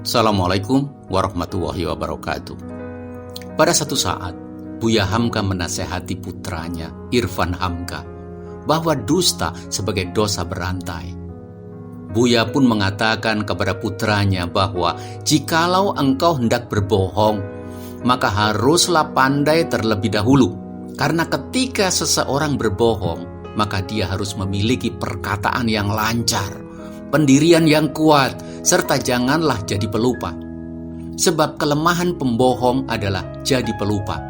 Assalamualaikum warahmatullahi wabarakatuh. Pada satu saat, Buya Hamka menasehati putranya, Irfan Hamka, bahwa dusta sebagai dosa berantai. Buya pun mengatakan kepada putranya bahwa jikalau engkau hendak berbohong, maka haruslah pandai terlebih dahulu. Karena ketika seseorang berbohong, maka dia harus memiliki perkataan yang lancar, pendirian yang kuat, serta janganlah jadi pelupa. Sebab kelemahan pembohong adalah jadi pelupa.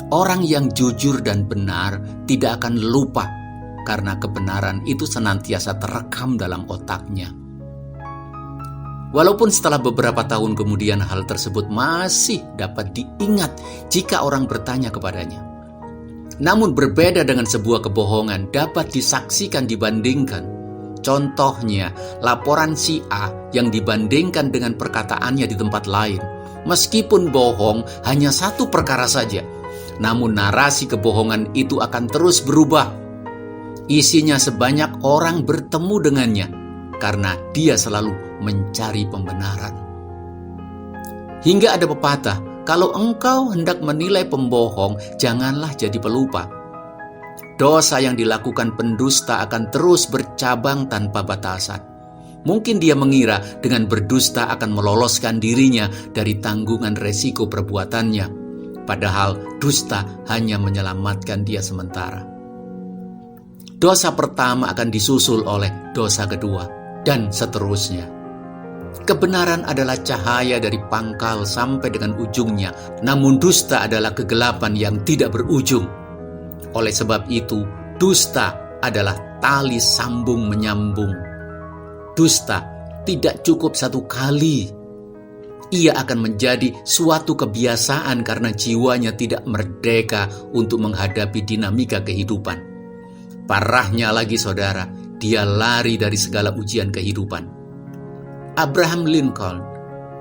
Orang yang jujur dan benar tidak akan lupa, karena kebenaran itu senantiasa terekam dalam otaknya. Walaupun setelah beberapa tahun kemudian hal tersebut masih dapat diingat jika orang bertanya kepadanya. Namun berbeda dengan sebuah kebohongan dapat disaksikan dibandingkan. Contohnya, laporan si A yang dibandingkan dengan perkataannya di tempat lain. Meskipun bohong hanya satu perkara saja, namun narasi kebohongan itu akan terus berubah. Isinya sebanyak orang bertemu dengannya, karena dia selalu mencari pembenaran. Hingga ada pepatah, kalau engkau hendak menilai pembohong, janganlah jadi pelupa. Dosa yang dilakukan pendusta akan terus bercabang tanpa batasan. Mungkin dia mengira dengan berdusta akan meloloskan dirinya dari tanggungan resiko perbuatannya. Padahal dusta hanya menyelamatkan dia sementara. Dosa pertama akan disusul oleh dosa kedua, dan seterusnya. Kebenaran adalah cahaya dari pangkal sampai dengan ujungnya, namun dusta adalah kegelapan yang tidak berujung. Oleh sebab itu, dusta adalah tali sambung menyambung. Dusta tidak cukup satu kali. Ia akan menjadi suatu kebiasaan karena jiwanya tidak merdeka untuk menghadapi dinamika kehidupan. Parahnya lagi saudara, dia lari dari segala ujian kehidupan. Abraham Lincoln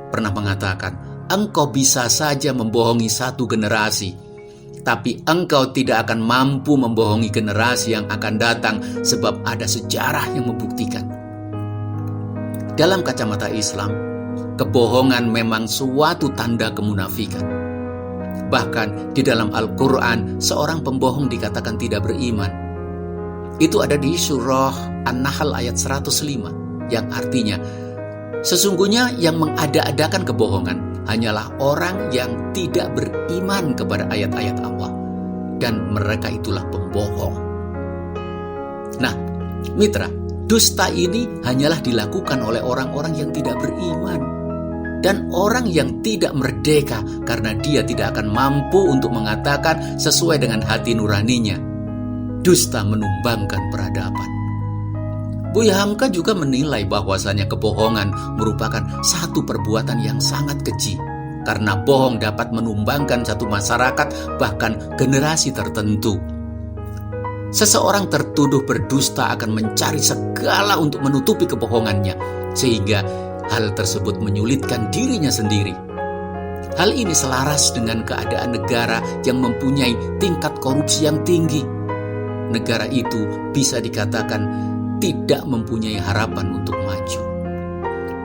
pernah mengatakan, engkau bisa saja membohongi satu generasi, tapi engkau tidak akan mampu membohongi generasi yang akan datang, sebab ada sejarah yang membuktikan. Dalam kacamata Islam, kebohongan memang suatu tanda kemunafikan. Bahkan di dalam Al-Quran, seorang pembohong dikatakan tidak beriman. Itu ada di surah An-Nahl ayat 105, yang artinya, sesungguhnya yang mengada-adakan kebohongan hanyalah orang yang tidak beriman kepada ayat-ayat Allah, dan mereka itulah pembohong. Nah, mitra, dusta ini hanyalah dilakukan oleh orang-orang yang tidak beriman dan orang yang tidak merdeka, karena dia tidak akan mampu untuk mengatakan sesuai dengan hati nuraninya. Dusta menumbangkan peradaban. Buya Hamka juga menilai bahwasannya kebohongan merupakan satu perbuatan yang sangat keji, karena bohong dapat menumbangkan satu masyarakat, bahkan generasi tertentu. Seseorang tertuduh berdusta akan mencari segala untuk menutupi kebohongannya, sehingga hal tersebut menyulitkan dirinya sendiri. Hal ini selaras dengan keadaan negara yang mempunyai tingkat korupsi yang tinggi. Negara itu bisa dikatakan tidak mempunyai harapan untuk maju.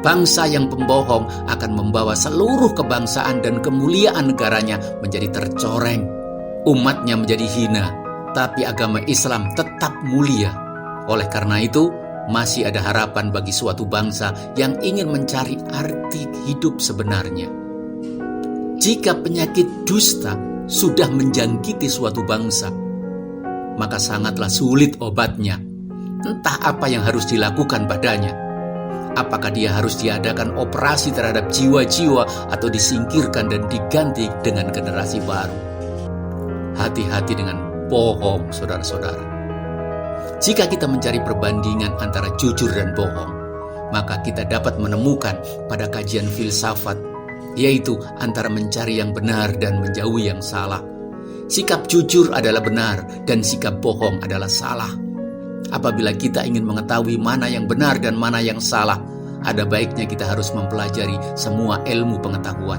Bangsa yang pembohong akan membawa seluruh kebangsaan dan kemuliaan negaranya menjadi tercoreng. Umatnya menjadi hina, tapi agama Islam tetap mulia. Oleh karena itu, masih ada harapan bagi suatu bangsa yang ingin mencari arti hidup sebenarnya. Jika penyakit dusta sudah menjangkiti suatu bangsa, maka sangatlah sulit obatnya. Entah apa yang harus dilakukan padanya. Apakah dia harus diadakan operasi terhadap jiwa-jiwa atau disingkirkan dan diganti dengan generasi baru? Hati-hati dengan bohong, saudara-saudara. Jika kita mencari perbandingan antara jujur dan bohong, maka kita dapat menemukan pada kajian filsafat, yaitu antara mencari yang benar dan menjauhi yang salah. Sikap jujur adalah benar dan sikap bohong adalah salah. Apabila kita ingin mengetahui mana yang benar dan mana yang salah, ada baiknya kita harus mempelajari semua ilmu pengetahuan.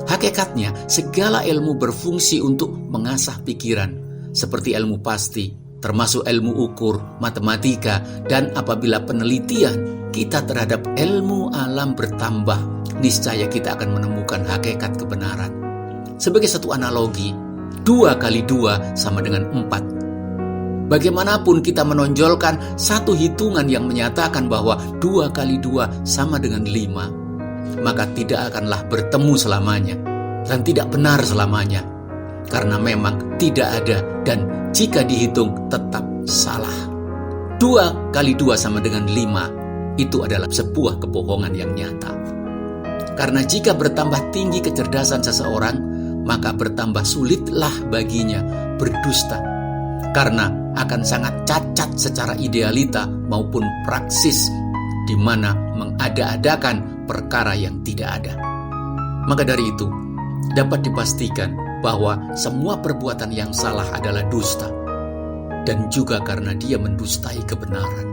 Hakikatnya, segala ilmu berfungsi untuk mengasah pikiran, seperti ilmu pasti, termasuk ilmu ukur, matematika, dan apabila penelitian kita terhadap ilmu alam bertambah, niscaya kita akan menemukan hakikat kebenaran. Sebagai satu analogi, 2 kali 2 sama dengan 4. Bagaimanapun kita menonjolkan satu hitungan yang menyatakan bahwa 2 kali 2 sama dengan 5, maka tidak akanlah bertemu selamanya dan tidak benar selamanya. Karena memang tidak ada, dan jika dihitung tetap salah. 2 kali 2 sama dengan 5, itu adalah sebuah kebohongan yang nyata. Karena jika bertambah tinggi kecerdasan seseorang, maka bertambah sulitlah baginya berdusta. Karena akan sangat cacat secara idealita maupun praksis, di mana mengada-adakan perkara yang tidak ada. Maka dari itu, dapat dipastikan bahwa semua perbuatan yang salah adalah dusta, dan juga karena dia mendustai kebenaran.